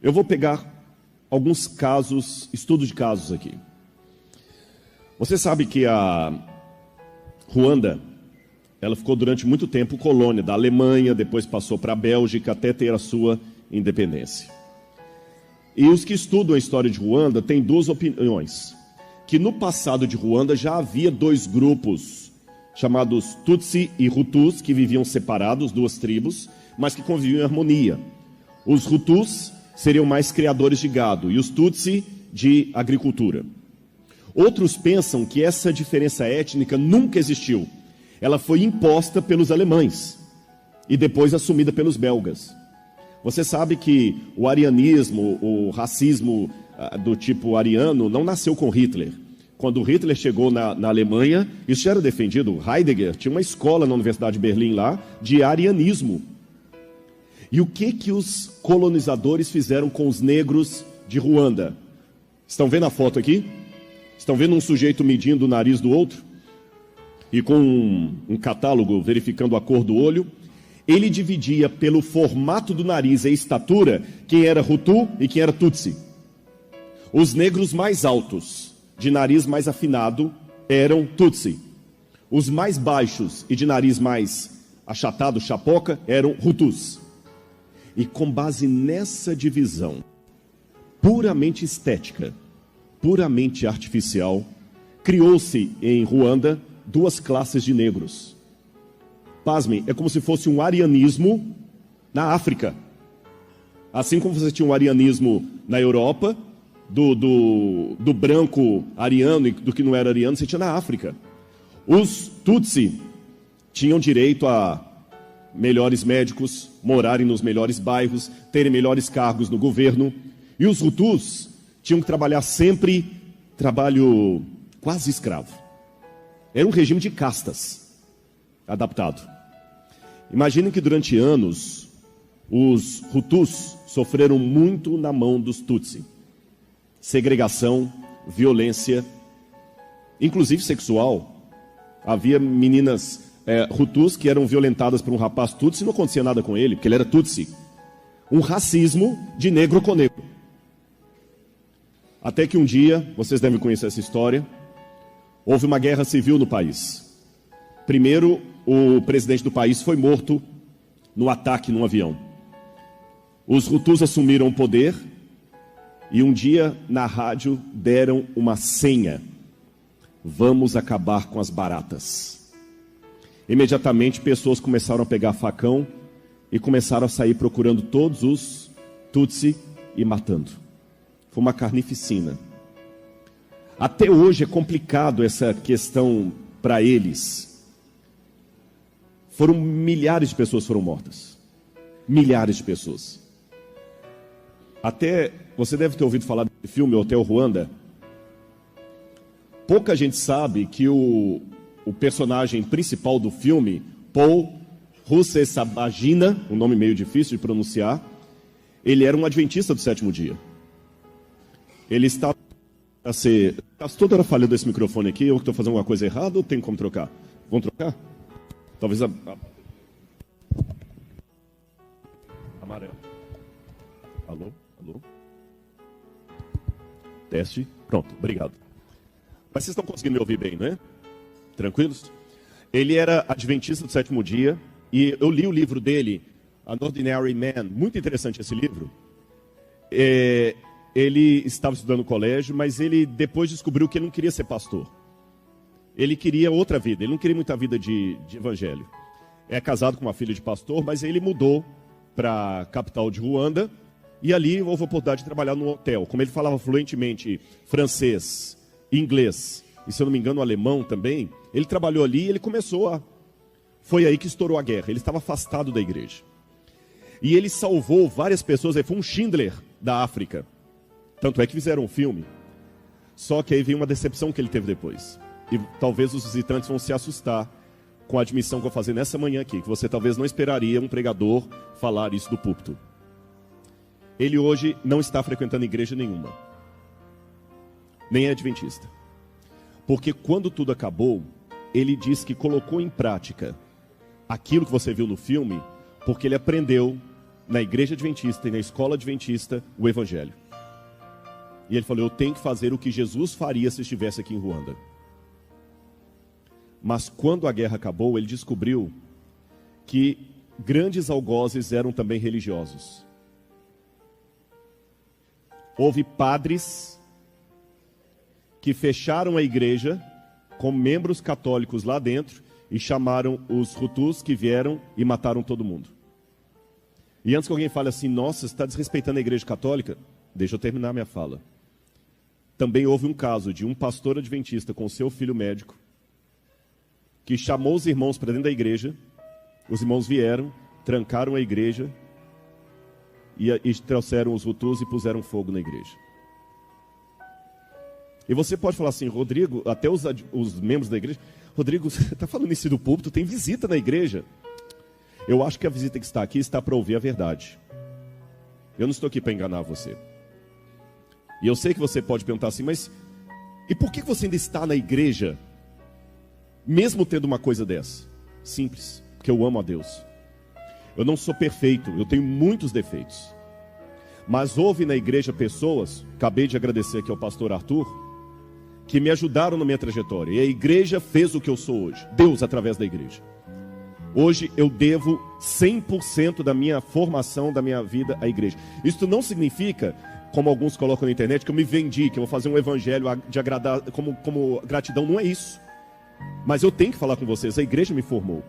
Eu vou pegar alguns casos, estudos de casos aqui. Você sabe que a Ruanda, ela ficou durante muito tempo colônia da Alemanha, depois passou para a Bélgica até ter a sua independência. E os que estudam a história de Ruanda têm duas opiniões. Que no passado de Ruanda já havia dois grupos, chamados Tutsi e Hutus, que viviam separados, duas tribos, mas que conviviam em harmonia. Os Hutus seriam mais criadores de gado e os Tutsi de agricultura. Outros pensam que essa diferença étnica nunca existiu. Ela foi imposta pelos alemães e depois assumida pelos belgas. Você sabe que o arianismo, o racismo do tipo ariano não nasceu com Hitler. Quando Hitler chegou na Alemanha, isso já era defendido. Heidegger tinha uma escola na Universidade de Berlim lá de arianismo. E o que os colonizadores fizeram com os negros de Ruanda? Estão vendo a foto aqui? Estão vendo um sujeito medindo o nariz do outro? E com um catálogo verificando a cor do olho? Ele dividia pelo formato do nariz e estatura quem era Hutu e quem era Tutsi. Os negros mais altos, de nariz mais afinado, eram Tutsi. Os mais baixos e de nariz mais achatado, chapoca, eram Hutus. E com base nessa divisão puramente estética, puramente artificial, criou-se em Ruanda duas classes de negros. Pasmem, é como se fosse um arianismo na África. Assim como você tinha um arianismo na Europa, do branco ariano e do que não era ariano, você tinha na África. Os Tutsi tinham direito a melhores médicos, morarem nos melhores bairros, terem melhores cargos no governo. E os Hutus tinham que trabalhar sempre trabalho quase escravo. Era um regime de castas adaptado. Imaginem que durante anos os Hutus sofreram muito na mão dos Tutsi. Segregação, violência, inclusive sexual. Havia meninas Hutus que eram violentadas por um rapaz Tutsi e não acontecia nada com ele, porque ele era Tutsi. Um racismo de negro com negro. Até que um dia, vocês devem conhecer essa história, houve uma guerra civil no país. Primeiro, o presidente do país foi morto no ataque num avião. Os Hutus assumiram o poder e um dia na rádio deram uma senha: vamos acabar com as baratas. Imediatamente pessoas começaram a pegar facão e começaram a sair procurando todos os Tutsi e matando. Foi uma carnificina. Até hoje é complicado essa questão para eles. Milhares de pessoas foram mortas. Milhares de pessoas. Até, você deve ter ouvido falar desse filme, Hotel Ruanda. Pouca gente sabe que o personagem principal do filme, Paul Rusesabagina, um nome meio difícil de pronunciar, ele era um adventista do sétimo dia. Ele está toda hora falhando esse microfone aqui. Eu estou fazendo alguma coisa errada ou tem como trocar? Vamos trocar? Talvez amarelo. Alô? Alô? Teste. Pronto, obrigado. Mas vocês estão conseguindo me ouvir bem, não é? Tranquilos? Ele era adventista do sétimo dia e eu li o livro dele, An Ordinary Man. Muito interessante esse livro. Ele estava estudando no colégio, mas ele depois descobriu que ele não queria ser pastor. Ele queria outra vida, ele não queria muita vida de evangelho. É casado com uma filha de pastor, mas ele mudou para a capital de Ruanda e ali houve a oportunidade de trabalhar num hotel. Como ele falava fluentemente francês, inglês e, se eu não me engano, alemão também, ele trabalhou ali e ele começou a... Foi aí que estourou a guerra, ele estava afastado da igreja. E ele salvou várias pessoas, ele foi um Schindler da África. Tanto é que fizeram um filme. Só que aí veio uma decepção que ele teve depois. E talvez os visitantes vão se assustar com a admissão que eu vou fazer nessa manhã aqui, que você talvez não esperaria um pregador falar isso do púlpito. Ele hoje não está frequentando igreja nenhuma. Nem é adventista. Porque quando tudo acabou, ele diz que colocou em prática aquilo que você viu no filme, porque ele aprendeu na igreja adventista e na escola adventista o evangelho. E ele falou, eu tenho que fazer o que Jesus faria se estivesse aqui em Ruanda. Mas quando a guerra acabou, ele descobriu que grandes algozes eram também religiosos. Houve padres que fecharam a igreja com membros católicos lá dentro e chamaram os Hutus que vieram e mataram todo mundo. E antes que alguém fale assim, nossa, você está desrespeitando a igreja católica, deixa eu terminar minha fala. Também houve um caso de um pastor adventista com seu filho médico que chamou os irmãos para dentro da igreja, os irmãos vieram, trancaram a igreja e trouxeram os Hutus e puseram fogo na igreja. E você pode falar assim, Rodrigo, até os membros da igreja, Rodrigo, você está falando isso do púlpito, tem visita na igreja. Eu acho que a visita que está aqui está para ouvir a verdade. Eu não estou aqui para enganar você. E eu sei que você pode perguntar assim, mas e por que você ainda está na igreja, mesmo tendo uma coisa dessa? Simples, porque eu amo a Deus. Eu não sou perfeito, eu tenho muitos defeitos. Mas houve na igreja pessoas, acabei de agradecer aqui ao pastor Arthur, que me ajudaram na minha trajetória. E a igreja fez o que eu sou hoje. Deus através da igreja. Hoje eu devo 100% da minha formação, da minha vida à igreja. Isso não significa, como alguns colocam na internet, que eu me vendi, que eu vou fazer um evangelho de agradar, como gratidão. Não é isso. Mas eu tenho que falar com vocês, a igreja me formou.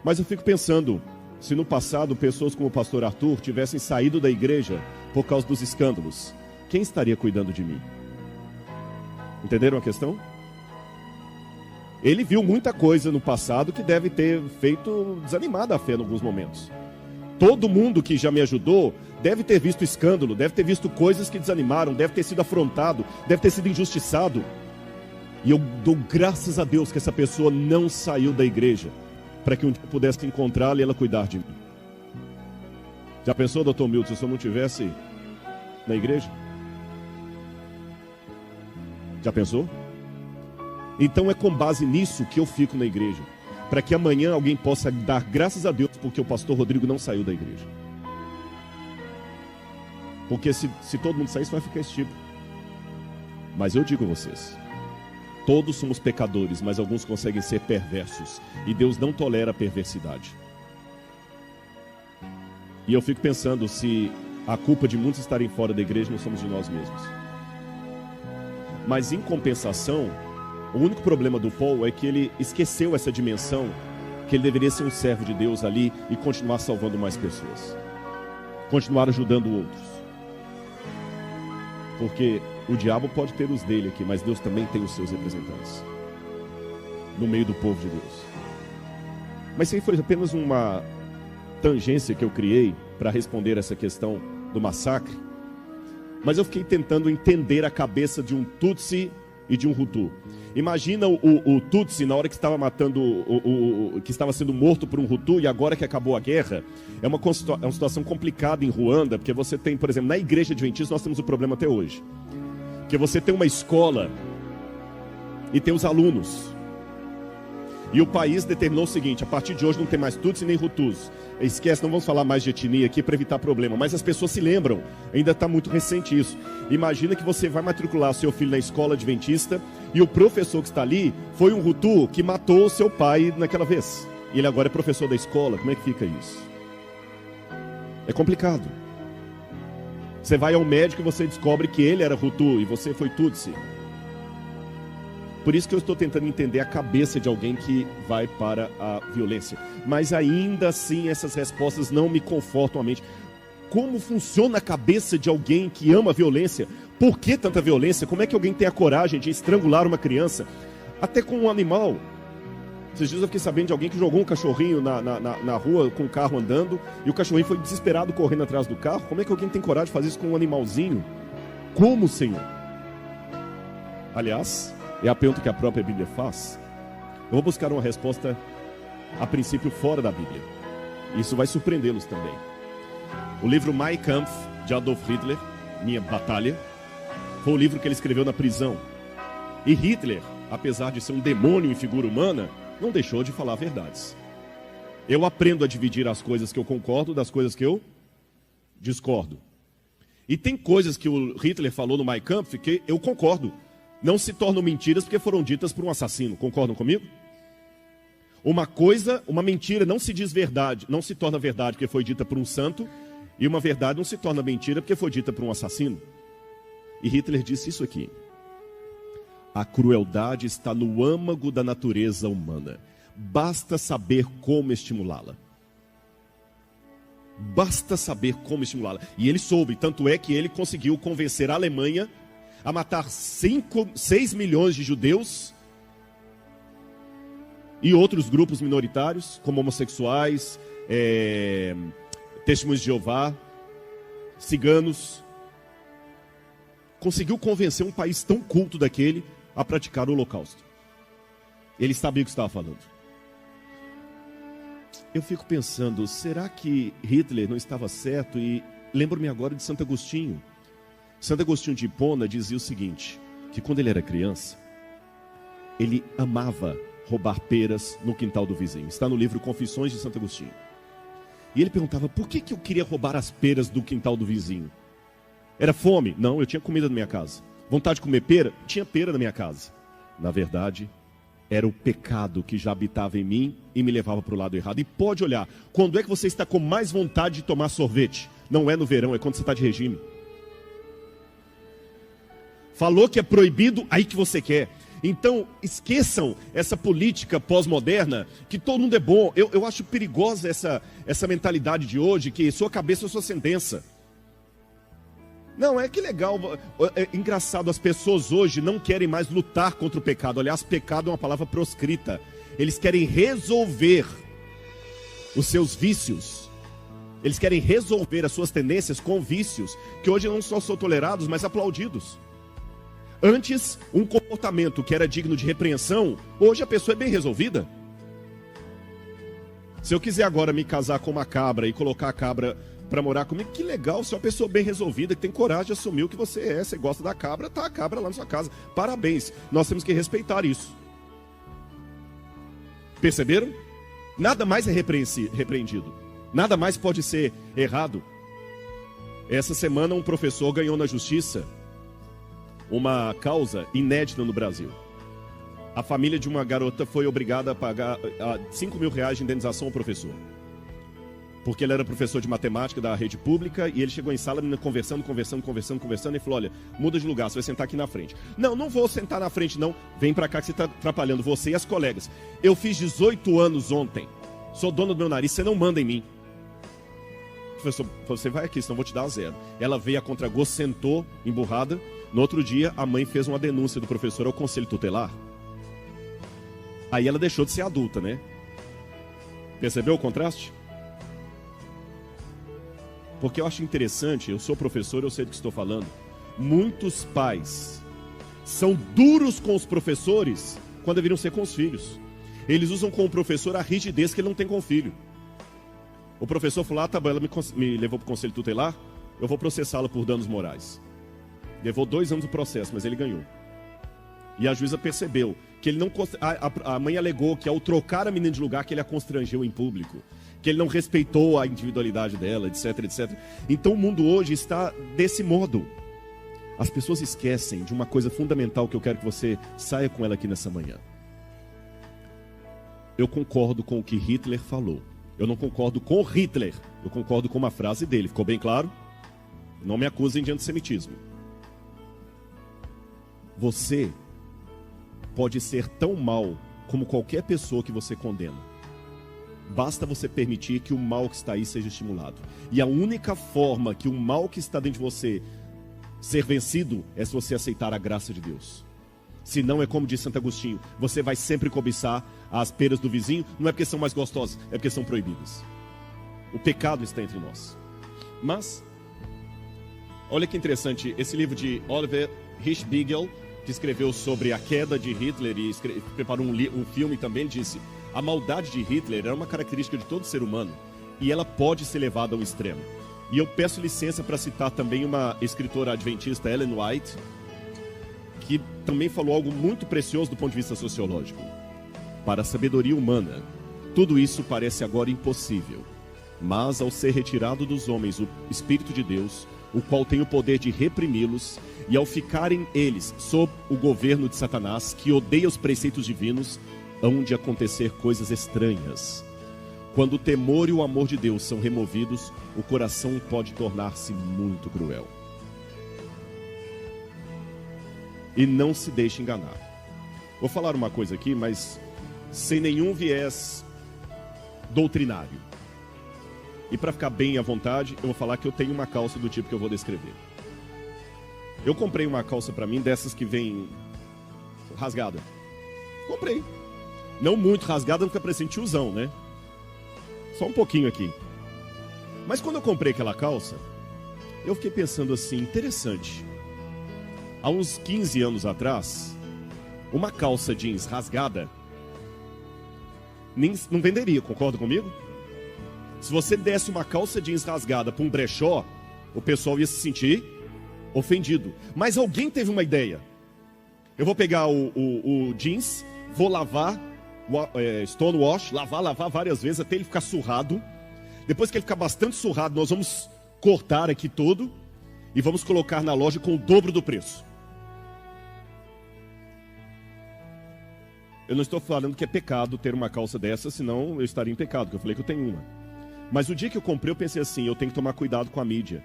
Mas eu fico pensando, se no passado pessoas como o pastor Arthur tivessem saído da igreja por causa dos escândalos, quem estaria cuidando de mim? Entenderam a questão? Ele viu muita coisa no passado que deve ter feito desanimar a fé em alguns momentos. Todo mundo que já me ajudou deve ter visto escândalo, deve ter visto coisas que desanimaram, deve ter sido afrontado, deve ter sido injustiçado. E eu dou graças a Deus que essa pessoa não saiu da igreja, para que um dia eu pudesse encontrá-la e ela cuidar de mim. Já pensou, doutor Milton, se eu não estivesse na igreja? Já pensou? Então é com base nisso que eu fico na igreja, para que amanhã alguém possa dar graças a Deus porque o pastor Rodrigo não saiu da igreja. Porque se todo mundo sair, vai ficar esse tipo. Mas eu digo a vocês, todos somos pecadores, mas alguns conseguem ser perversos, e Deus não tolera a perversidade. E eu fico pensando se a culpa de muitos estarem fora da igreja não somos de nós mesmos. Mas em compensação, o único problema do Paul é que ele esqueceu essa dimensão, que ele deveria ser um servo de Deus ali e continuar salvando mais pessoas, continuar ajudando outros. Porque o diabo pode ter os dele aqui, mas Deus também tem os seus representantes no meio do povo de Deus. Mas isso aí foi apenas uma tangência que eu criei para responder essa questão do massacre. Mas eu fiquei tentando entender a cabeça de um Tutsi e de um Hutu. Imagina o Tutsi na hora que estava matando, que estava sendo morto por um Hutu, e agora que acabou a guerra. É uma situação complicada em Ruanda, porque você tem, por exemplo, na igreja adventista nós temos um problema até hoje. Que você tem uma escola e tem os alunos. E o país determinou o seguinte, a partir de hoje não tem mais Tutsi nem Hutus. Esquece, não vamos falar mais de etnia aqui para evitar problema. Mas as pessoas se lembram, ainda está muito recente isso. Imagina que você vai matricular seu filho na escola adventista e o professor que está ali foi um Hutu que matou o seu pai naquela vez. E ele agora é professor da escola. Como é que fica isso? É complicado. Você vai ao médico e você descobre que ele era Hutu e você foi Tutsi. Por isso que eu estou tentando entender a cabeça de alguém que vai para a violência. Mas ainda assim essas respostas não me confortam a mente. Como funciona a cabeça de alguém que ama a violência? Por que tanta violência? Como é que alguém tem a coragem de estrangular uma criança? Até com um animal. Esses dias eu fiquei sabendo de alguém que jogou um cachorrinho na rua com o carro andando, e o cachorrinho foi desesperado correndo atrás do carro. Como é que alguém tem coragem de fazer isso com um animalzinho? Como, Senhor? Aliás, é a pergunta que a própria Bíblia faz. Eu vou buscar uma resposta, a princípio, fora da Bíblia. Isso vai surpreendê-los também. O livro Mein Kampf, de Adolf Hitler, Minha Batalha, foi o livro que ele escreveu na prisão. E Hitler, apesar de ser um demônio em figura humana, não deixou de falar verdades. Eu aprendo a dividir as coisas que eu concordo das coisas que eu Discordo. E tem coisas que o Hitler falou no Mein Kampf que eu concordo. Não se tornam mentiras porque foram ditas por um assassino. Concordam comigo? Uma mentira não se diz verdade, não se torna verdade porque foi dita por um santo, e uma verdade não se torna mentira porque foi dita por um assassino. E Hitler disse isso aqui: a crueldade está no âmago da natureza humana. Basta saber como estimulá-la. Basta saber como estimulá-la. E ele soube, tanto é que ele conseguiu convencer a Alemanha a matar 6 milhões de judeus e outros grupos minoritários, como homossexuais, testemunhas de Jeová, ciganos. Conseguiu convencer um país tão culto daquele a praticar o holocausto. Ele sabia o que estava falando. Eu fico pensando, será que Hitler não estava certo? E lembro-me agora de Santo Agostinho. Santo Agostinho de Hipona dizia o seguinte, que quando ele era criança, ele amava roubar peras no quintal do vizinho. Está no livro Confissões de Santo Agostinho. E ele perguntava, por que eu queria roubar as peras do quintal do vizinho? Era fome? Não, eu tinha comida na minha casa. Vontade de comer pera? Tinha pera na minha casa. Na verdade, era o pecado que já habitava em mim e me levava para o lado errado. E pode olhar, quando é que você está com mais vontade de tomar sorvete? Não é no verão, é quando você está de regime. Falou que é proibido, aí que você quer. Então, esqueçam essa política pós-moderna, que todo mundo é bom. Eu acho perigosa essa mentalidade de hoje, que sua cabeça é sua sentença. Não, que legal. É engraçado, as pessoas hoje não querem mais lutar contra o pecado. Aliás, pecado é uma palavra proscrita. Eles querem resolver os seus vícios. Eles querem resolver as suas tendências com vícios, que hoje não só são tolerados, mas aplaudidos. Antes, um comportamento que era digno de repreensão, hoje a pessoa é bem resolvida. Se eu quiser agora me casar com uma cabra e colocar a cabra para morar comigo, que legal, você é uma pessoa bem resolvida, que tem coragem de assumir o que você é. Você gosta da cabra, tá a cabra lá na sua casa. Parabéns, nós temos que respeitar isso. Perceberam? Nada mais é repreendido. Nada mais pode ser errado. Essa semana um professor ganhou na justiça uma causa inédita no Brasil. A família de uma garota foi obrigada a pagar 5 mil reais de indenização ao professor. Porque ele era professor de matemática da rede pública e ele chegou em sala, conversando, e falou, olha, muda de lugar, você vai sentar aqui na frente. Não vou sentar na frente não, vem pra cá que você está atrapalhando você e as colegas. Eu fiz 18 anos ontem, sou dono do meu nariz, você não manda em mim. Professor, você vai aqui, senão eu vou te dar 0. Ela veio a contragosto, sentou, emburrada. No outro dia, a mãe fez uma denúncia do professor ao conselho tutelar. Aí ela deixou de ser adulta, né? Percebeu o contraste? Porque eu acho interessante, eu sou professor, eu sei do que estou falando. Muitos pais são duros com os professores quando deveriam ser com os filhos. Eles usam com o professor a rigidez que ele não tem com o filho. O professor falou, tá bom, ela me levou para o conselho tutelar, eu vou processá-la por danos morais. Levou 2 anos o processo, mas ele ganhou. E a juíza percebeu que ele não... A mãe alegou que ao trocar a menina de lugar, que ele a constrangeu em público. Que ele não respeitou a individualidade dela, etc, etc. Então o mundo hoje está desse modo. As pessoas esquecem de uma coisa fundamental que eu quero que você saia com ela aqui nessa manhã. Eu concordo com o que Hitler falou. Eu não concordo com Hitler. Eu concordo com uma frase dele. Ficou bem claro? Não me acusem de antissemitismo. Você pode ser tão mal como qualquer pessoa que você condena. Basta você permitir que o mal que está aí seja estimulado. E a única forma que o mal que está dentro de você ser vencido é se você aceitar a graça de Deus. Se não, é como diz Santo Agostinho, você vai sempre cobiçar as peras do vizinho, não é porque são mais gostosas, é porque são proibidas. O pecado está entre nós. Mas, olha que interessante, esse livro de Oliver Hirschbiegel, que escreveu sobre a queda de Hitler e preparou um filme também, disse: a maldade de Hitler era uma característica de todo ser humano e ela pode ser levada ao extremo. E eu peço licença para citar também uma escritora adventista, Ellen White, que também falou algo muito precioso do ponto de vista sociológico. Para a sabedoria humana, tudo isso parece agora impossível, Mas ao ser retirado dos homens o Espírito de Deus, o qual tem o poder de reprimi-los, e ao ficarem eles sob o governo de Satanás, que odeia os preceitos divinos, hão de acontecer coisas estranhas. Quando o temor e o amor de Deus são removidos, o coração pode tornar-se muito cruel. E não se deixe enganar. Vou falar uma coisa aqui, mas sem nenhum viés doutrinário. E para ficar bem à vontade, eu vou falar que eu tenho uma calça do tipo que eu vou descrever. Eu comprei uma calça para mim, dessas que vem rasgada. Comprei. Não muito rasgada, não fica parecendo tiozão, né? Só um pouquinho aqui. Mas quando eu comprei aquela calça, eu fiquei pensando assim, interessante. Há uns 15 anos atrás, uma calça jeans rasgada não venderia, concorda comigo? Se você desse uma calça jeans rasgada para um brechó, o pessoal ia se sentir ofendido. Mas alguém teve uma ideia. Eu vou pegar o jeans, vou lavar, stonewash, lavar várias vezes até ele ficar surrado. Depois que ele ficar bastante surrado, nós vamos cortar aqui todo e vamos colocar na loja com o dobro do preço. Eu não estou falando que é pecado ter uma calça dessa, senão eu estaria em pecado, porque eu falei que eu tenho uma. Mas o dia que eu comprei, eu pensei assim, eu tenho que tomar cuidado com a mídia.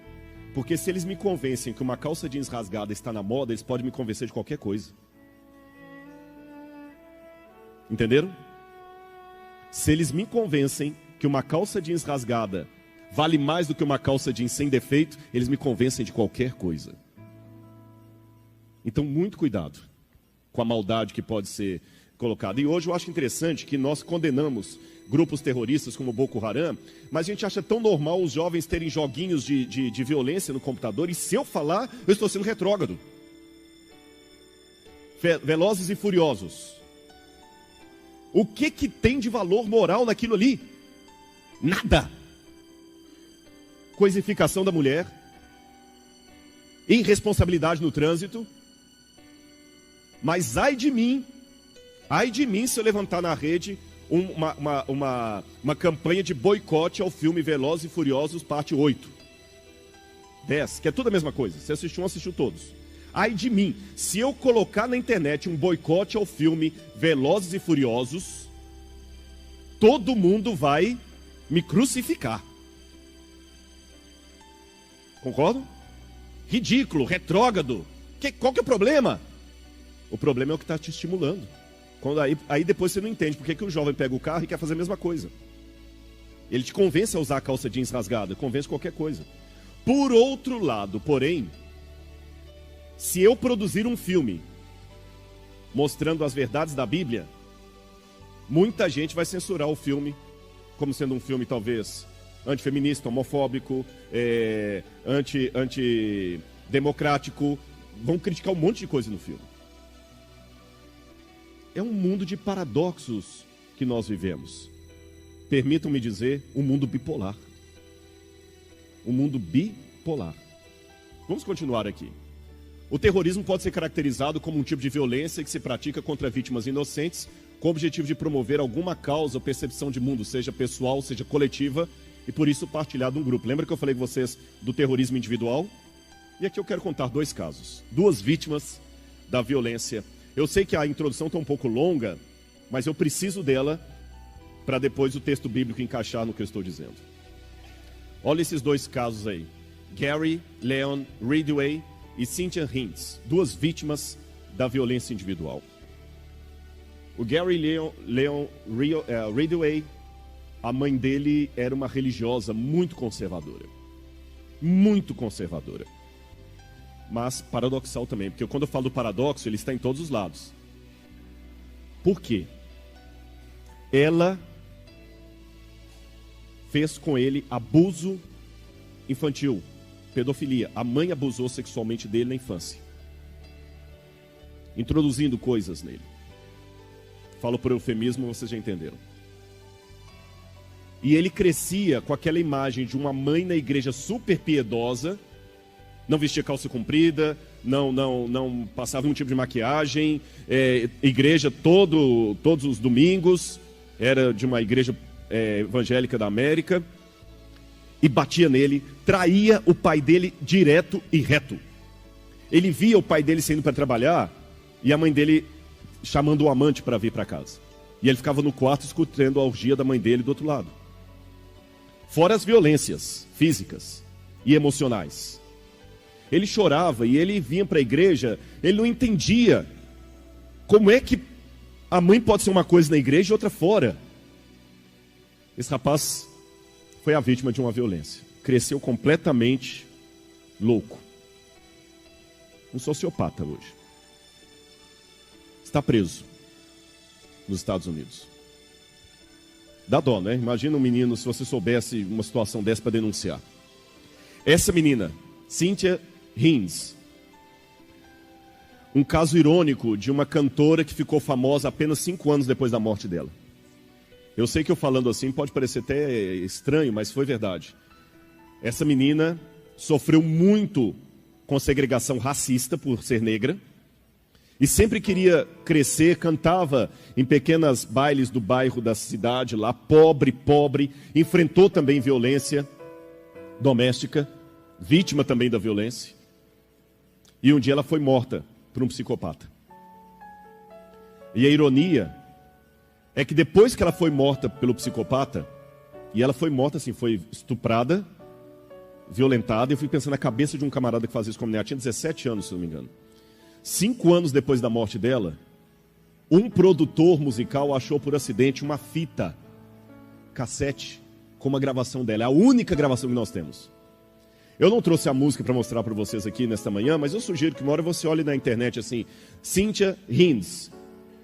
Porque se eles me convencem que uma calça jeans rasgada está na moda, eles podem me convencer de qualquer coisa. Entenderam? Se eles me convencem que uma calça jeans rasgada vale mais do que uma calça jeans sem defeito, eles me convencem de qualquer coisa. Então, muito cuidado com a maldade que pode ser colocada. E hoje eu acho interessante que nós condenamos grupos terroristas como Boko Haram, mas a gente acha tão normal os jovens terem joguinhos de violência no computador, e se eu falar, eu estou sendo retrógrado. Velozes e Furiosos. O que tem de valor moral naquilo ali? Nada. Coisificação da mulher, irresponsabilidade no trânsito. Mas ai de mim se eu levantar na rede uma campanha de boicote ao filme Velozes e Furiosos, parte 8, 10, que é tudo a mesma coisa. Você assistiu um, assistiu todos. Ai de mim, se eu colocar na internet um boicote ao filme Velozes e Furiosos, todo mundo vai me crucificar. Concordam? Ridículo, retrógrado. Qual que é o problema? O problema é o que está te estimulando. Aí depois você não entende por que o jovem pega o carro e quer fazer a mesma coisa. Ele te convence a usar a calça jeans rasgada, convence qualquer coisa. Por outro lado, porém, se eu produzir um filme mostrando as verdades da Bíblia, muita gente vai censurar o filme como sendo um filme talvez antifeminista, homofóbico, antidemocrático. Vão criticar um monte de coisa no filme. É um mundo de paradoxos que nós vivemos. Permitam-me dizer, um mundo bipolar. Um mundo bipolar. Vamos continuar aqui. O terrorismo pode ser caracterizado como um tipo de violência que se pratica contra vítimas inocentes, com o objetivo de promover alguma causa ou percepção de mundo, seja pessoal, seja coletiva, e por isso partilhar de um grupo. Lembra que eu falei com vocês do terrorismo individual? E aqui eu quero contar dois casos. Duas vítimas da violência. Eu sei que a introdução está um pouco longa, mas eu preciso dela para depois o texto bíblico encaixar no que eu estou dizendo. Olha esses dois casos aí. Gary Leon Ridgway e Cynthia Hintz, duas vítimas da violência individual. O Gary Leon Ridgway, a mãe dele era uma religiosa muito conservadora. Muito conservadora. Mas paradoxal também, porque quando eu falo do paradoxo, ele está em todos os lados. Por quê? Ela fez com ele abuso infantil, pedofilia. A mãe abusou sexualmente dele na infância, introduzindo coisas nele. Falo por eufemismo, vocês já entenderam. E ele crescia com aquela imagem de uma mãe na igreja super piedosa, não vestia calça comprida, não passava nenhum tipo de maquiagem, igreja todos os domingos, era de uma igreja evangélica da América. e batia nele, traía o pai dele direto e reto. Ele via o pai dele saindo para trabalhar e a mãe dele chamando o amante para vir para casa. E ele ficava no quarto escutando a orgia da mãe dele do outro lado. Fora as violências físicas e emocionais. Ele chorava e ele vinha para a igreja, ele não entendia como é que a mãe pode ser uma coisa na igreja e outra fora. Esse rapaz foi a vítima de uma violência. Cresceu completamente louco. Um sociopata hoje. Está preso nos Estados Unidos. Dá dó, né? Imagina um menino, se você soubesse uma situação dessa para denunciar. Essa menina, Cynthia Hinds, um caso irônico de uma cantora que ficou famosa apenas 5 anos depois da morte dela. Eu sei que eu falando assim pode parecer até estranho, mas foi verdade. Essa menina sofreu muito com segregação racista por ser negra. E sempre queria crescer, cantava em pequenas bailes do bairro da cidade lá, pobre, enfrentou também violência doméstica, vítima também da violência. E um dia ela foi morta por um psicopata. E a ironia é que depois que ela foi morta pelo psicopata, e ela foi morta assim, foi estuprada, violentada, eu fui pensando na cabeça de um camarada que fazia isso com a mulher, ela tinha 17 anos, se não me engano. 5 anos depois da morte dela, um produtor musical achou por acidente uma fita cassete com uma gravação dela. É a única gravação que nós temos. Eu não trouxe a música para mostrar para vocês aqui nesta manhã, mas eu sugiro que uma hora você olhe na internet assim, Cynthia Hinds.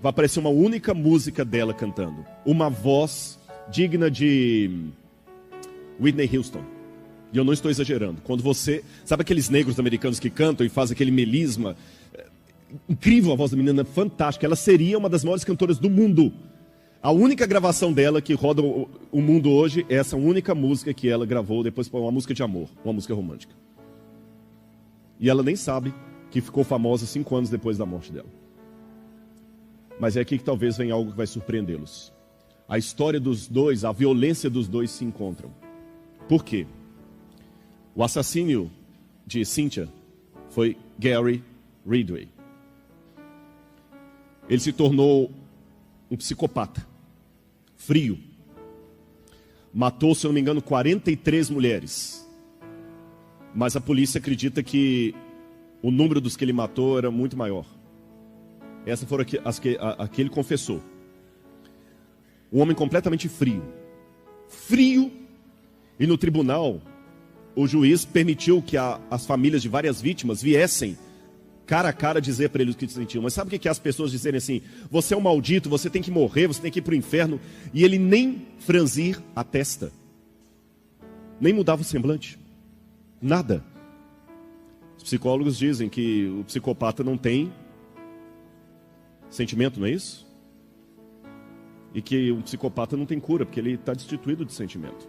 Vai aparecer uma única música dela cantando. Uma voz digna de Whitney Houston. E eu não estou exagerando. Quando você... Sabe aqueles negros americanos que cantam e fazem aquele melisma? Incrível a voz da menina, fantástica. Ela seria uma das maiores cantoras do mundo. A única gravação dela que roda o mundo hoje é essa única música que ela gravou. Depois foi uma música de amor, uma música romântica. E ela nem sabe que ficou famosa 5 anos depois da morte dela. Mas é aqui que talvez venha algo que vai surpreendê-los. A história dos dois, a violência dos dois se encontram. Por quê? O assassínio de Cynthia foi Gary Ridgway. Ele se tornou um psicopata, frio. Matou, se eu não me engano, 43 mulheres. Mas a polícia acredita que o número dos que ele matou era muito maior. Essas foram as que ele confessou. Um homem completamente frio. Frio. E no tribunal, o juiz permitiu que as famílias de várias vítimas viessem cara a cara dizer para ele o que sentiam. Mas sabe o que é as pessoas dizerem assim? Você é um maldito, você tem que morrer, você tem que ir para o inferno. E ele nem franzir a testa. Nem mudava o semblante. Nada. Os psicólogos dizem que o psicopata não tem sentimento, não é isso? E que o psicopata não tem cura, porque ele está destituído de sentimento.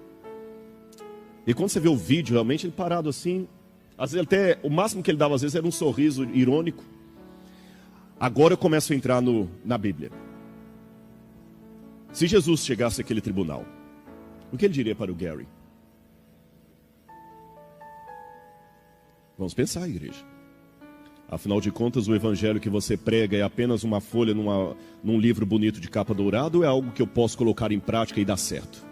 E quando você vê o vídeo, realmente ele parado assim, às vezes até, o máximo que ele dava às vezes era um sorriso irônico. Agora eu começo a entrar na Bíblia. Se Jesus chegasse àquele tribunal, o que ele diria para o Gary? Vamos pensar, igreja. Afinal de contas, o evangelho que você prega é apenas uma folha num livro bonito de capa dourada, ou é algo que eu posso colocar em prática e dar certo?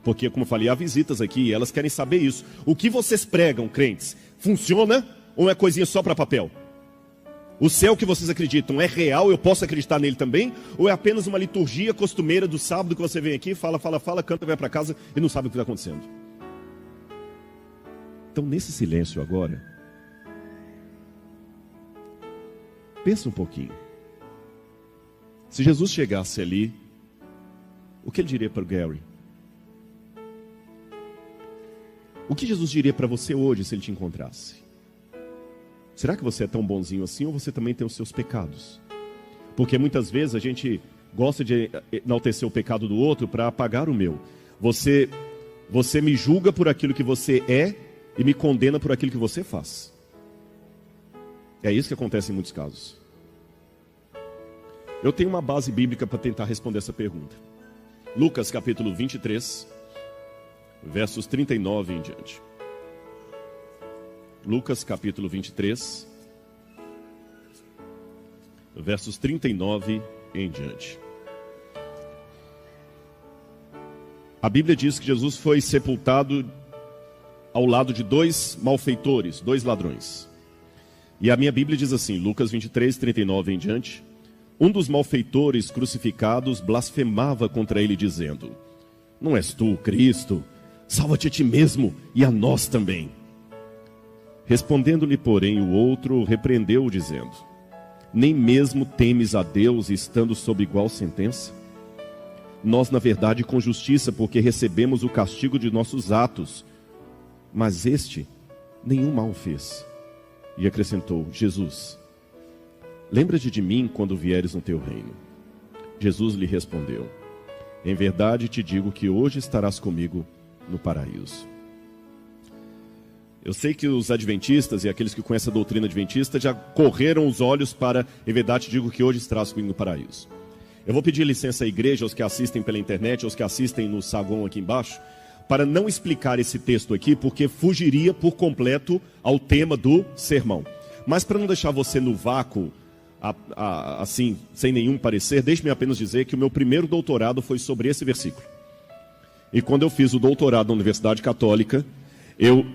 Porque, como eu falei, há visitas aqui e elas querem saber isso. O que vocês pregam, crentes, funciona ou é coisinha só para papel? O céu que vocês acreditam é real, eu posso acreditar nele também? Ou é apenas uma liturgia costumeira do sábado que você vem aqui, fala, canta, vai para casa e não sabe o que está acontecendo? Então, nesse silêncio agora, pensa um pouquinho. Se Jesus chegasse ali, o que ele diria para o Gary? O que Jesus diria para você hoje se ele te encontrasse? Será que você é tão bonzinho assim ou você também tem os seus pecados? Porque muitas vezes a gente gosta de enaltecer o pecado do outro para apagar o meu. Você me julga por aquilo que você é e me condena por aquilo que você faz. É isso que acontece em muitos casos. Eu tenho uma base bíblica para tentar responder essa pergunta. Lucas capítulo 23, versos 39 em diante. Lucas capítulo 23, versos 39 em diante. A Bíblia diz que Jesus foi sepultado ao lado de dois malfeitores, dois ladrões. E a minha Bíblia diz assim, Lucas 23, 39 em diante: um dos malfeitores crucificados blasfemava contra ele, dizendo: não és tu o Cristo? Salva-te a ti mesmo e a nós também. Respondendo-lhe, porém, o outro repreendeu-o, dizendo: nem mesmo temes a Deus, estando sob igual sentença? Nós, na verdade, com justiça, porque recebemos o castigo de nossos atos, mas este nenhum mal fez. E acrescentou: Jesus, lembra-te de mim quando vieres no teu reino. Jesus lhe respondeu: em verdade te digo que hoje estarás comigo no paraíso. Eu sei que os adventistas e aqueles que conhecem a doutrina adventista já correram os olhos para, em verdade te digo que hoje estarás comigo no paraíso. Eu vou pedir licença à igreja, aos que assistem pela internet, aos que assistem no saguão aqui embaixo, para não explicar esse texto aqui, porque fugiria por completo ao tema do sermão. Mas para não deixar você no vácuo, assim, sem nenhum parecer, deixe-me apenas dizer que o meu primeiro doutorado foi sobre esse versículo. E quando eu fiz o doutorado na Universidade Católica, eu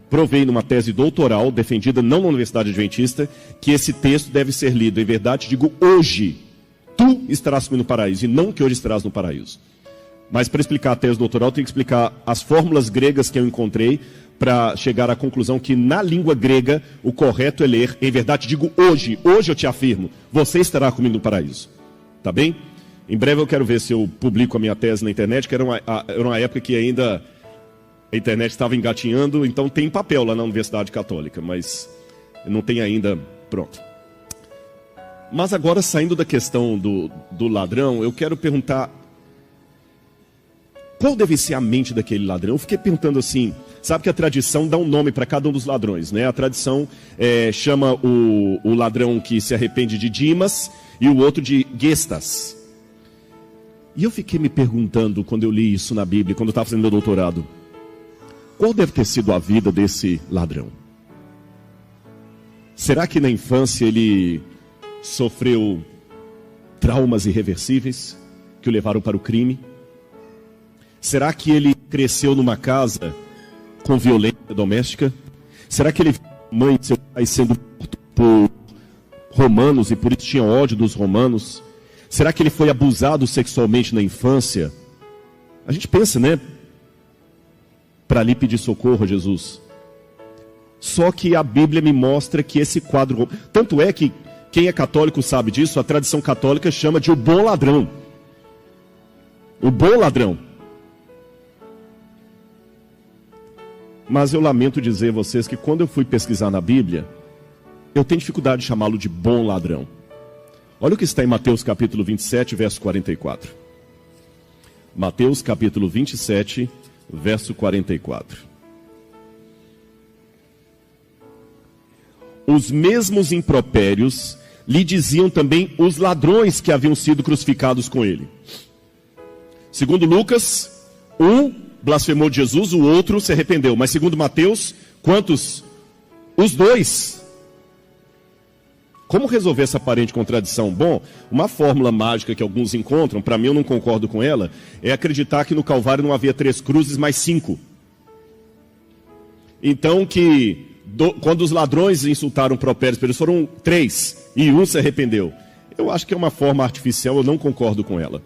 provei numa tese doutoral, defendida não na Universidade Adventista, que esse texto deve ser lido. Em verdade, digo, hoje, tu estarás comigo no paraíso, e não que hoje estarás no paraíso. Mas para explicar a tese doutoral, eu tenho que explicar as fórmulas gregas que eu encontrei para chegar à conclusão que na língua grega o correto é ler, em verdade, digo hoje eu te afirmo, você estará comigo no paraíso. Tá bem? Em breve eu quero ver se eu publico a minha tese na internet, que era uma época que ainda a internet estava engatinhando, então tem papel lá na Universidade Católica, mas não tem ainda pronto. Mas agora, saindo da questão do ladrão, eu quero perguntar: qual deve ser a mente daquele ladrão? Eu fiquei perguntando assim, sabe que a tradição dá um nome para cada um dos ladrões, né? A tradição chama o ladrão que se arrepende de Dimas e o outro de Gestas. E eu fiquei me perguntando, quando eu li isso na Bíblia, quando eu estava fazendo meu doutorado, qual deve ter sido a vida desse ladrão? Será que na infância ele sofreu traumas irreversíveis que o levaram para o crime? Será que ele cresceu numa casa com violência doméstica? Será que ele viu a mãe e seu pai sendo mortos por romanos e por isso tinha ódio dos romanos? Será que ele foi abusado sexualmente na infância? A gente pensa, né? Para ali pedir socorro a Jesus. Só que a Bíblia me mostra que esse quadro... Tanto é que quem é católico sabe disso, a tradição católica chama de o bom ladrão. O bom ladrão. Mas eu lamento dizer a vocês que quando eu fui pesquisar na Bíblia, eu tenho dificuldade de chamá-lo de bom ladrão. Olha o que está em Mateus capítulo 27, verso 44. Mateus capítulo 27, verso 44. Os mesmos impropérios lhe diziam também os ladrões que haviam sido crucificados com ele. Segundo Lucas, um blasfemou de Jesus, o outro se arrependeu. Mas segundo Mateus, quantos? Os dois. Como resolver essa aparente contradição? Bom, uma fórmula mágica que alguns encontram, para mim eu não concordo com ela, é acreditar que no Calvário não havia 3 cruzes, mas 5. Então quando os ladrões insultaram propérios, eles foram 3 e um se arrependeu. Eu acho que é uma forma artificial, eu não concordo com ela.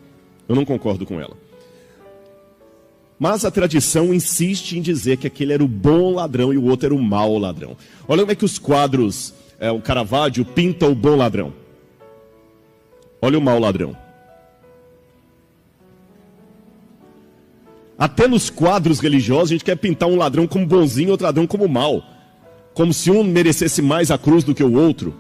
Mas a tradição insiste em dizer que aquele era o bom ladrão e o outro era o mau ladrão. Olha como é que os quadros, o Caravaggio pinta o bom ladrão. Olha o mau ladrão. Até nos quadros religiosos a gente quer pintar um ladrão como bonzinho e outro ladrão como mau. Como se um merecesse mais a cruz do que o outro.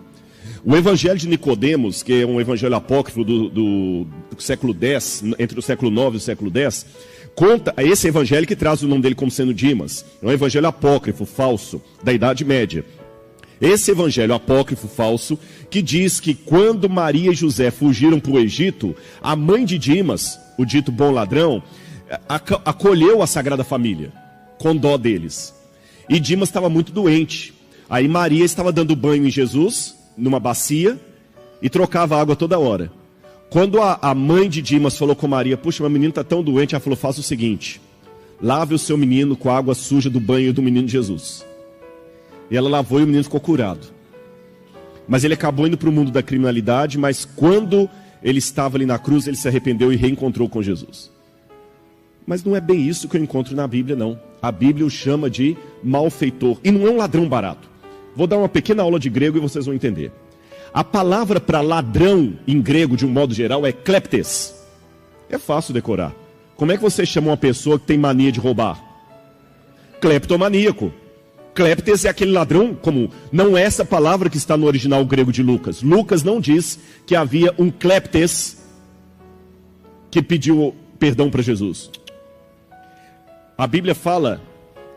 O Evangelho de Nicodemos, que é um evangelho apócrifo do século X, entre o século IX e o século X, conta esse evangelho que traz o nome dele como sendo Dimas. É um evangelho apócrifo, falso, da Idade Média. Esse evangelho apócrifo falso, que diz que quando Maria e José fugiram para o Egito, a mãe de Dimas, o dito bom ladrão, acolheu a Sagrada Família, com dó deles. E Dimas estava muito doente. Aí Maria estava dando banho em Jesus, numa bacia, e trocava água toda hora. Quando a mãe de Dimas falou com Maria, puxa, meu menino está tão doente, ela falou, faça o seguinte, lave o seu menino com a água suja do banho do menino Jesus. E ela lavou e o menino ficou curado. Mas ele acabou indo para o mundo da criminalidade, mas quando ele estava ali na cruz, ele se arrependeu e reencontrou com Jesus. Mas não é bem isso que eu encontro na Bíblia, não. A Bíblia o chama de malfeitor. E não é um ladrão barato. Vou dar uma pequena aula de grego e vocês vão entender. A palavra para ladrão em grego, de um modo geral, é kleptes. É fácil decorar. Como é que você chama uma pessoa que tem mania de roubar? Cleptomaníaco. Kleptes é aquele ladrão comum. Não é essa palavra que está no original grego de Lucas. Lucas não diz que havia um kleptes que pediu perdão para Jesus. A Bíblia fala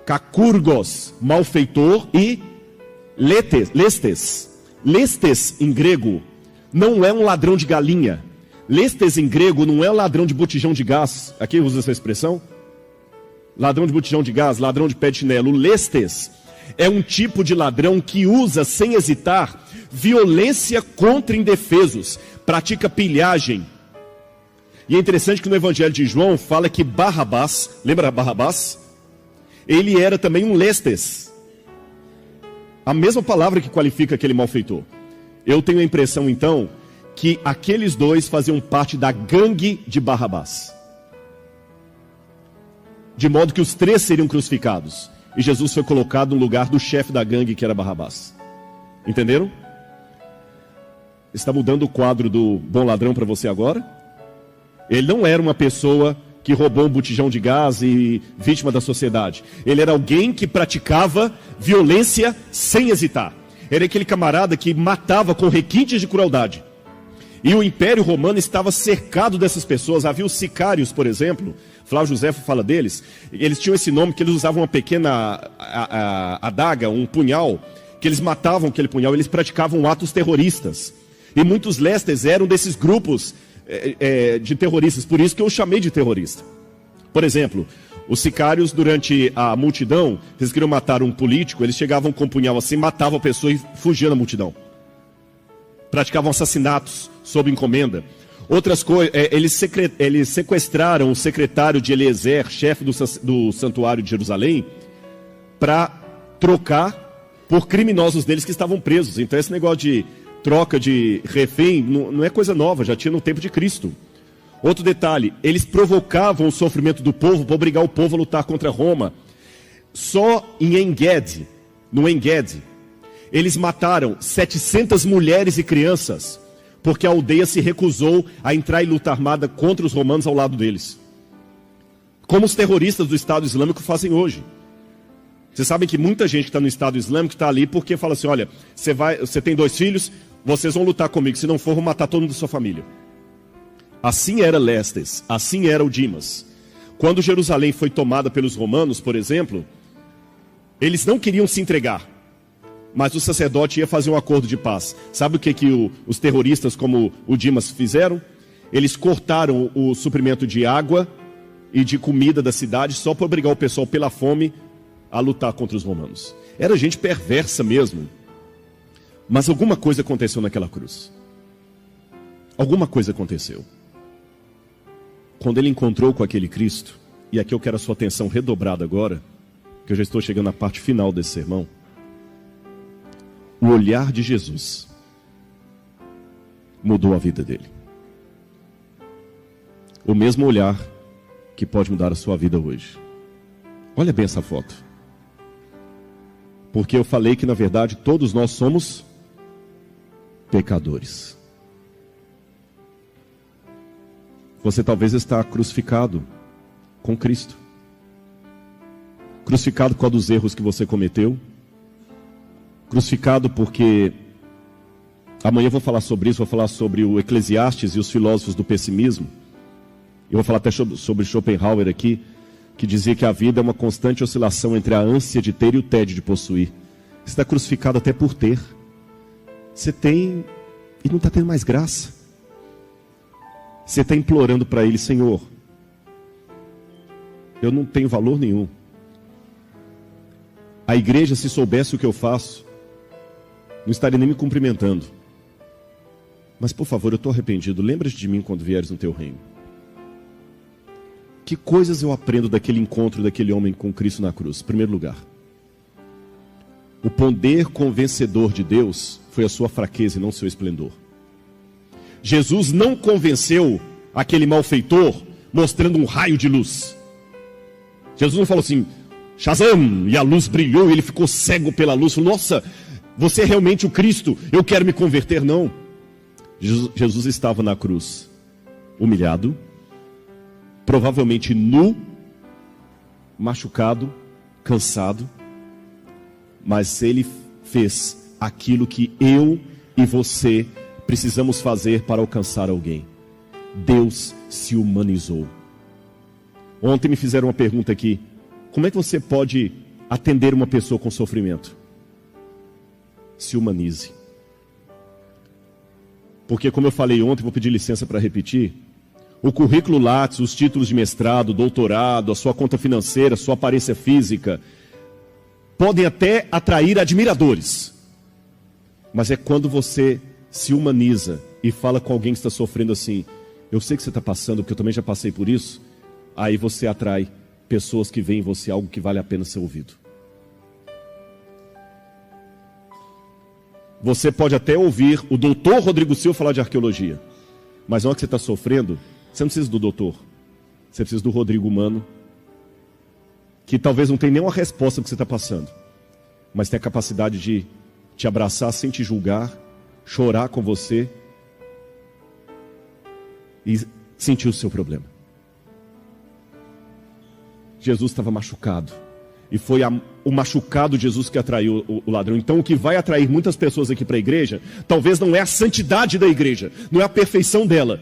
kakurgos, malfeitor, e lestes. Lestes em grego não é um ladrão de galinha. Lestes em grego não é um ladrão de botijão de gás. Aqui usa essa expressão? Ladrão de botijão de gás, ladrão de pé de chinelo. Lestes é um tipo de ladrão que usa, sem hesitar, violência contra indefesos. Pratica pilhagem. E é interessante que no Evangelho de João fala que Barrabás, lembra Barrabás? Ele era também um lestes. A mesma palavra que qualifica aquele malfeitor. Eu tenho a impressão, então, que aqueles dois faziam parte da gangue de Barrabás. De modo que os três seriam crucificados. E Jesus foi colocado no lugar do chefe da gangue, que era Barrabás. Entenderam? Está mudando o quadro do bom ladrão para você agora? Ele não era uma pessoa que roubou um botijão de gás e vítima da sociedade. Ele era alguém que praticava violência sem hesitar. Era aquele camarada que matava com requintes de crueldade. E o Império Romano estava cercado dessas pessoas. Havia os sicários, por exemplo. Flávio Josefo fala deles. Eles tinham esse nome que eles usavam uma pequena adaga, um punhal, que eles matavam aquele punhal. Eles praticavam atos terroristas. E muitos lestes eram desses grupos de terroristas, por isso que eu chamei de terrorista. Por exemplo, os sicários, durante a multidão, eles queriam matar um político, eles chegavam com um punhal assim, matavam a pessoa e fugiam da multidão. Praticavam assassinatos sob encomenda. Outras coisas, eles sequestraram o secretário de Eliezer, chefe do santuário de Jerusalém, para trocar por criminosos deles que estavam presos. Então esse negócio de troca de refém não é coisa nova, já tinha no tempo de Cristo. Outro detalhe, eles provocavam o sofrimento do povo para obrigar o povo a lutar contra Roma. Só em Engedi, no Engedi, eles mataram 700 mulheres e crianças, porque a aldeia se recusou a entrar em luta armada contra os romanos ao lado deles. Como os terroristas do Estado Islâmico fazem hoje. Vocês sabem que muita gente que está no Estado Islâmico está ali porque fala assim, olha, você tem 2 filhos, vocês vão lutar comigo, se não for, vou matar todo mundo da sua família. Assim era Lestes, assim era o Dimas. Quando Jerusalém foi tomada pelos romanos, por exemplo, eles não queriam se entregar, mas o sacerdote ia fazer um acordo de paz. Sabe o que os terroristas como o Dimas fizeram? Eles cortaram o suprimento de água e de comida da cidade só para obrigar o pessoal pela fome a lutar contra os romanos. Era gente perversa mesmo. Mas alguma coisa aconteceu naquela cruz. Alguma coisa aconteceu. Quando ele encontrou com aquele Cristo, e aqui eu quero a sua atenção redobrada agora, que eu já estou chegando na parte final desse sermão. O olhar de Jesus mudou a vida dele. O mesmo olhar que pode mudar a sua vida hoje. Olha bem essa foto. Porque eu falei que, na verdade, todos nós somos pecadores. Você talvez está crucificado com Cristo. Crucificado por causa dos erros que você cometeu. Crucificado porque... Amanhã eu vou falar sobre isso, vou falar sobre o Eclesiastes e os filósofos do pessimismo. Eu vou falar até sobre Schopenhauer aqui, que dizia que a vida é uma constante oscilação entre a ânsia de ter e o tédio de possuir. Você está crucificado até por ter. Você tem e não está tendo mais graça. Você está implorando para Ele, Senhor, eu não tenho valor nenhum. A igreja, se soubesse o que eu faço, não estaria nem me cumprimentando. Mas, por favor, eu estou arrependido. Lembra-te de mim quando vieres no teu reino. Que coisas eu aprendo daquele encontro daquele homem com Cristo na cruz? Em primeiro lugar, o poder convencedor de Deus foi a sua fraqueza e não o seu esplendor. Jesus não convenceu aquele malfeitor mostrando um raio de luz. Jesus não falou assim, Shazam, e a luz brilhou e ele ficou cego pela luz. Falou, nossa, você é realmente o Cristo, eu quero me converter. Não. Jesus estava na cruz, humilhado, provavelmente nu, machucado, cansado, mas ele fez aquilo que eu e você precisamos fazer para alcançar alguém. Deus se humanizou. Ontem me fizeram uma pergunta aqui: como é que você pode atender uma pessoa com sofrimento? Se humanize. Porque, como eu falei ontem, vou pedir licença para repetir, o currículo Lattes, os títulos de mestrado, doutorado, a sua conta financeira, a sua aparência física, podem até atrair admiradores. Mas é quando você se humaniza e fala com alguém que está sofrendo assim, eu sei que você está passando, porque eu também já passei por isso, aí você atrai pessoas que veem em você algo que vale a pena ser ouvido. Você pode até ouvir o doutor Rodrigo Silva falar de arqueologia, mas na hora que você está sofrendo, você não precisa do doutor, você precisa do Rodrigo humano, que talvez não tenha nenhuma resposta do que você está passando, mas tem a capacidade de te abraçar sem te julgar, chorar com você e sentir o seu problema. Jesus estava machucado, e foi o machucado de Jesus que atraiu o ladrão. Então o que vai atrair muitas pessoas aqui para a igreja, talvez não é a santidade da igreja, não é a perfeição dela,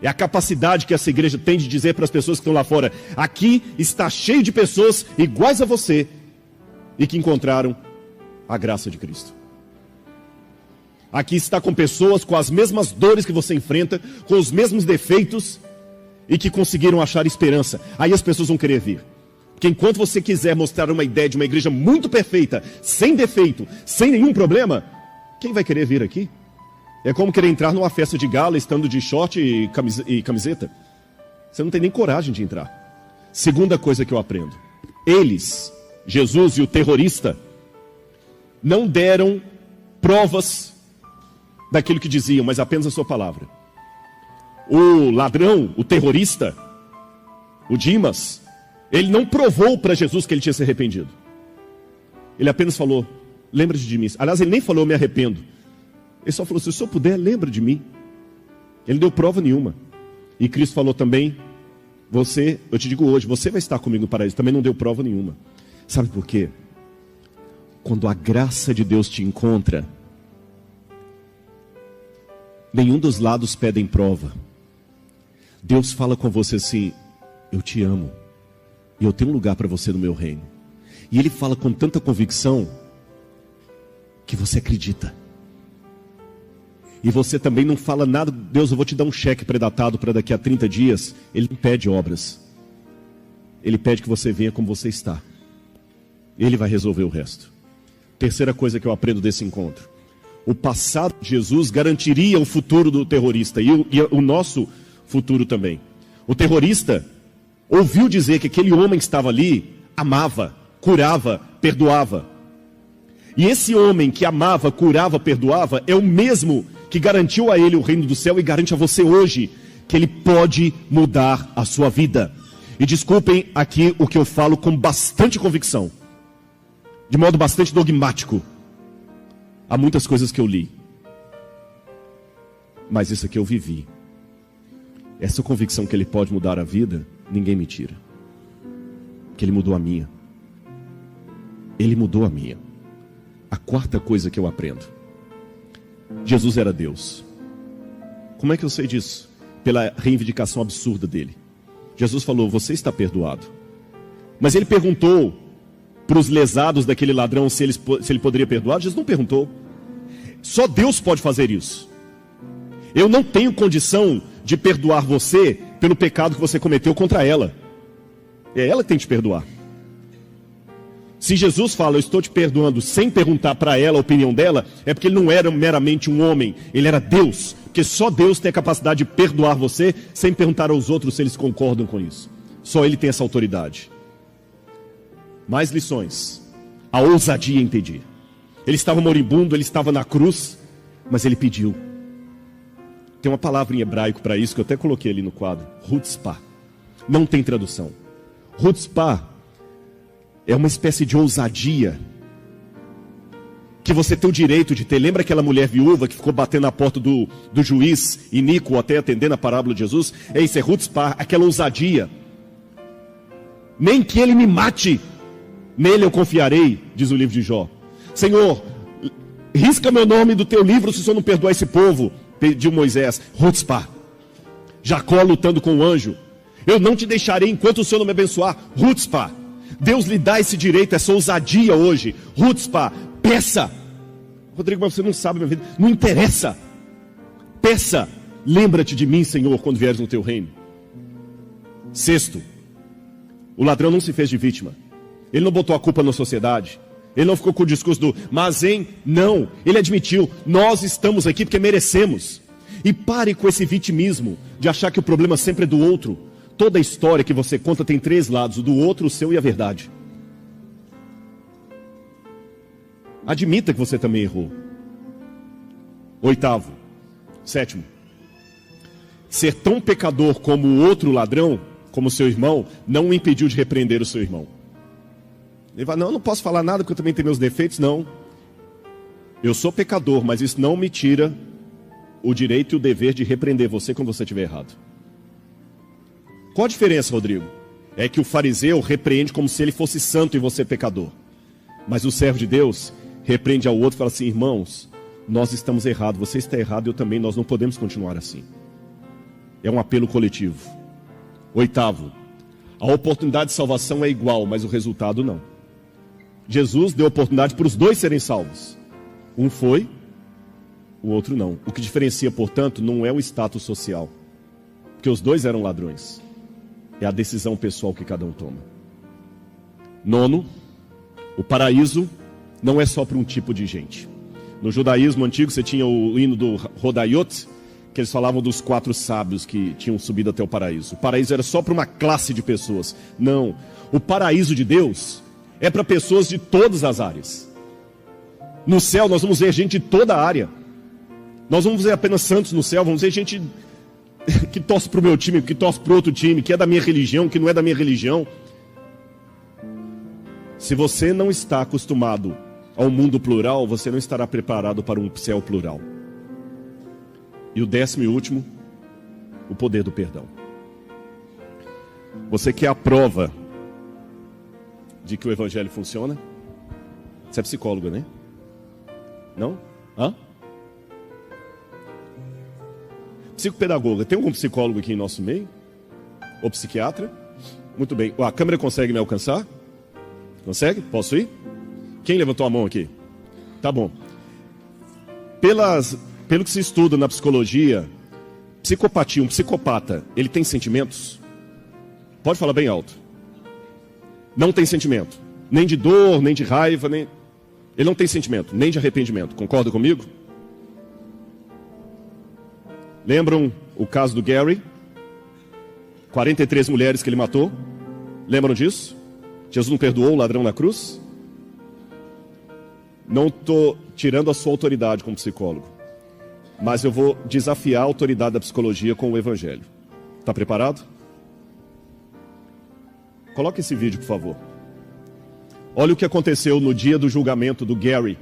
é a capacidade que essa igreja tem de dizer para as pessoas que estão lá fora, aqui está cheio de pessoas iguais a você, e que encontraram a graça de Cristo. Aqui está com pessoas com as mesmas dores que você enfrenta, com os mesmos defeitos, e que conseguiram achar esperança. Aí as pessoas vão querer vir. Porque enquanto você quiser mostrar uma ideia de uma igreja muito perfeita, sem defeito, sem nenhum problema, quem vai querer vir aqui? É como querer entrar numa festa de gala estando de short e camiseta. Você não tem nem coragem de entrar. Segunda coisa que eu aprendo. Eles, Jesus e o terrorista, não deram provas daquilo que diziam, mas apenas a sua palavra. O ladrão, o terrorista, o Dimas, ele não provou para Jesus que ele tinha se arrependido. Ele apenas falou, lembra-te de mim. Aliás, ele nem falou, me arrependo. Ele só falou, se o senhor puder, lembra de mim. Ele não deu prova nenhuma. E Cristo falou também, eu te digo hoje, você vai estar comigo no paraíso. Também não deu prova nenhuma. Sabe por quê? Quando a graça de Deus te encontra, nenhum dos lados pedem prova. Deus fala com você assim, eu te amo, e eu tenho um lugar para você no meu reino. E Ele fala com tanta convicção, que você acredita. E você também não fala nada, Deus, eu vou te dar um cheque predatado para daqui a 30 dias. Ele não pede obras. Ele pede que você venha como você está. Ele vai resolver o resto. Terceira coisa que eu aprendo desse encontro. O passado de Jesus garantiria o futuro do terrorista e o nosso futuro também. O terrorista ouviu dizer que aquele homem que estava ali amava, curava, perdoava. E esse homem que amava, curava, perdoava é o mesmo que garantiu a ele o reino do céu e garante a você hoje que ele pode mudar a sua vida. E desculpem aqui o que eu falo com bastante convicção, de modo bastante dogmático. Há muitas coisas que eu li, mas isso aqui eu vivi. Essa convicção que ele pode mudar a vida, ninguém me tira. Que ele mudou a minha. Ele mudou a minha. A quarta coisa que eu aprendo. Jesus era Deus. Como é que eu sei disso? Pela reivindicação absurda dele. Jesus falou, você está perdoado. Mas ele perguntou para os lesados daquele ladrão se ele poderia perdoar. Jesus não perguntou. Só Deus pode fazer isso. Eu não tenho condição de perdoar você pelo pecado que você cometeu contra ela. É ela que tem que te perdoar. Se Jesus fala, eu estou te perdoando, sem perguntar para ela a opinião dela, é porque ele não era meramente um homem, ele era Deus. Porque só Deus tem a capacidade de perdoar você, sem perguntar aos outros se eles concordam com isso. Só ele tem essa autoridade. Mais lições. A ousadia em pedir. Ele estava moribundo, ele estava na cruz, mas ele pediu. Tem uma palavra em hebraico para isso, que eu até coloquei ali no quadro. Hutzpah. Não tem tradução. Hutzpah é uma espécie de ousadia que você tem o direito de ter. Lembra aquela mulher viúva que ficou batendo na porta do juiz iníquo, até atendendo a parábola de Jesus? É isso, é Hutzpah, aquela ousadia. Nem que ele me mate, nele eu confiarei, diz o livro de Jó. Senhor, risca meu nome do teu livro se o Senhor não perdoar esse povo, pediu Moisés. Hutzpah. Jacó lutando com o anjo. Eu não te deixarei enquanto o Senhor não me abençoar. Hutzpah. Deus lhe dá esse direito, essa ousadia hoje. Hutzpah, peça. Rodrigo, mas você não sabe minha vida. Não interessa. Peça. Lembra-te de mim, Senhor, quando vieres no teu reino. Sexto, o ladrão não se fez de vítima. Ele não botou a culpa na sociedade. Ele não ficou com o discurso do mas hein? Não. Ele admitiu, nós estamos aqui porque merecemos. E pare com esse vitimismo de achar que o problema sempre é do outro. Toda a história que você conta tem três lados, o do outro, o seu e a verdade. Admita que você também errou. Oitavo, sétimo. Ser tão pecador como o outro ladrão, como o seu irmão, não o impediu de repreender o seu irmão. Ele fala, não posso falar nada porque eu também tenho meus defeitos. Não. Eu sou pecador, mas isso não me tira o direito e o dever de repreender você quando você estiver errado. Qual a diferença, Rodrigo? É que o fariseu repreende como se ele fosse santo e você pecador. Mas o servo de Deus repreende ao outro e fala assim, irmãos, nós estamos errados, você está errado, eu também, nós não podemos continuar assim. É um apelo coletivo. Oitavo, a oportunidade de salvação é igual, mas o resultado não. Jesus deu oportunidade para os dois serem salvos. Um foi, o outro não. O que diferencia, portanto, não é o status social. Porque os dois eram ladrões. É a decisão pessoal que cada um toma. Nono, o paraíso não é só para um tipo de gente. No judaísmo antigo você tinha o hino do Rodaiot, que eles falavam dos 4 sábios que tinham subido até o paraíso. O paraíso era só para uma classe de pessoas. Não, o paraíso de Deus é para pessoas de todas as áreas. No céu nós vamos ver gente de toda a área. Nós vamos ver apenas santos no céu, vamos ver gente que torce para o meu time, que torce para o outro time, que é da minha religião, que não é da minha religião. Se você não está acostumado ao mundo plural, você não estará preparado para um céu plural. E o 10º e último, o poder do perdão. Você quer a prova de que o evangelho funciona? Você é psicólogo, né? Não? Hã? Psicopedagoga. Tem algum psicólogo aqui em nosso meio? Ou psiquiatra? Muito bem. A câmera consegue me alcançar? Consegue? Posso ir? Quem levantou a mão aqui? Tá bom. Pelo que se estuda na psicologia, psicopatia, um psicopata, ele tem sentimentos? Pode falar bem alto. Não tem sentimento. Nem de dor, nem de raiva, nem... Ele não tem sentimento, nem de arrependimento. Concorda comigo? Lembram o caso do Gary? 43 mulheres que ele matou. Lembram disso? Jesus não perdoou o ladrão na cruz? Não estou tirando a sua autoridade como psicólogo, mas eu vou desafiar a autoridade da psicologia com o evangelho. Está preparado? Coloque esse vídeo, por favor. Olha o que aconteceu no dia do julgamento do Gary.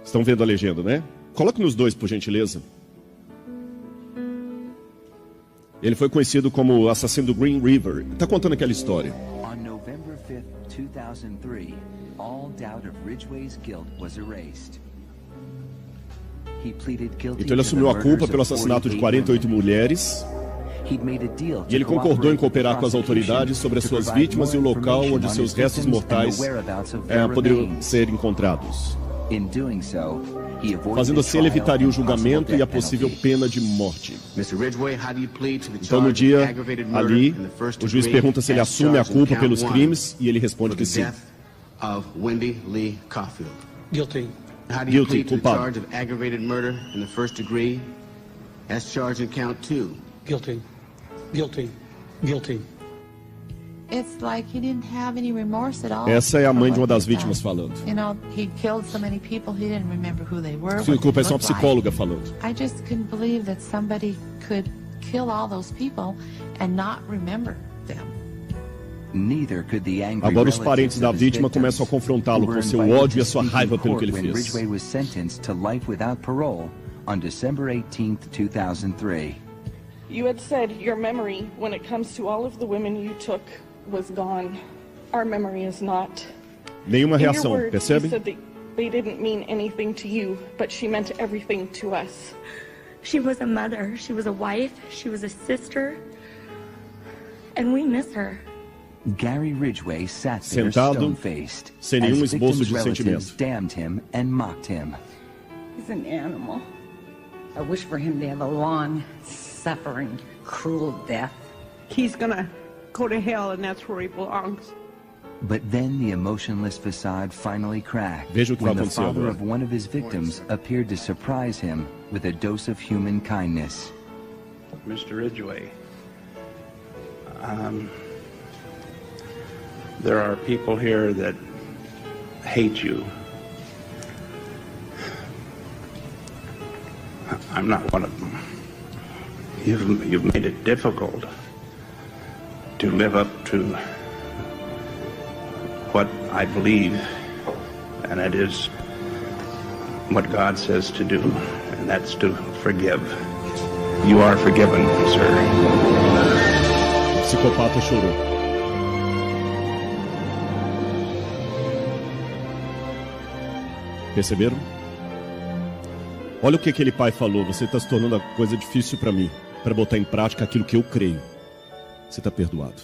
Estão vendo a legenda, né? Coloque nos dois, por gentileza. Ele foi conhecido como o assassino do Green River. Está contando aquela história. On November 5th, 2003, all doubt of Ridgway's guilt was erased. He pleaded guilty Então ele assumiu a culpa pelo assassinato de 48 mulheres. He'd made a deal to E ele concordou em cooperate cooperar com as with the autoridades sobre as prosecution suas to provide vítimas e o more local information onde on seus his restos victims and the mortais whereabouts of their poderiam remains. ser encontrados. In doing so, he avoided Fazendo a assim, ele trial evitaria o and possible julgamento e a death possível penalty. pena de morte. Mr. Ridgway, how do you plead to the Então, no charge of dia aggravated murder ali, in the first o juiz degree pergunta se ele as assume a charged in culpa count pelos one crimes e ele for responde the que sim. death of Wendy Lee Caulfield? Guilty. How do you Guilty, plead to the culpado. charge of aggravated murder in the first degree as charged in count two? Guilty. Guilty. Guilty. It's like he didn't have any remorse at all. Essa é a for mãe de uma what das he'd vítimas done. falando. You know, he killed so many people, he didn't remember who they were. Sim, what culpa, they essa é uma looked like. psicóloga falando. I just couldn't believe that somebody could kill all those people and not remember them. Neither could the angry Agora os relatives parentes da of his vítima victims, começam a confrontá-lo who com were seu invited ódio e a to sua speak in raiva pelo que ele court when fez. Ridgway was sentenced to life without parole on December 18th, 2003. You had said your memory, when it comes to all of the women you took, was gone. Our memory is not. Nenhuma In your reação, words, you percebe? said that they didn't mean anything to you, but she meant everything to us. She was a mother, she was a wife, she was a sister, and we miss her. Gary Ridgway sat there Sentado, stone-faced sem nenhum as esboço victims' de relatives sentimento. damned him and mocked him. He's an animal. I wish for him to have a long, suffering, cruel death. He's gonna go to hell, and that's where he belongs. But then the emotionless facade finally cracked Veja o que vai when the acontecer father agora. of one of his victims appeared to surprise him with a dose of human kindness. Mr. Ridgway, there are people here that hate you. I'm not one of them. You've made it difficult to live up to what I believe, and that is what God says to do, and that's to forgive. You are forgiven, sir. O psicopata chorou. Perceberam? Olha o que aquele pai falou. Você está se tornando a coisa difícil para mim, para botar em prática aquilo que eu creio. Você está perdoado.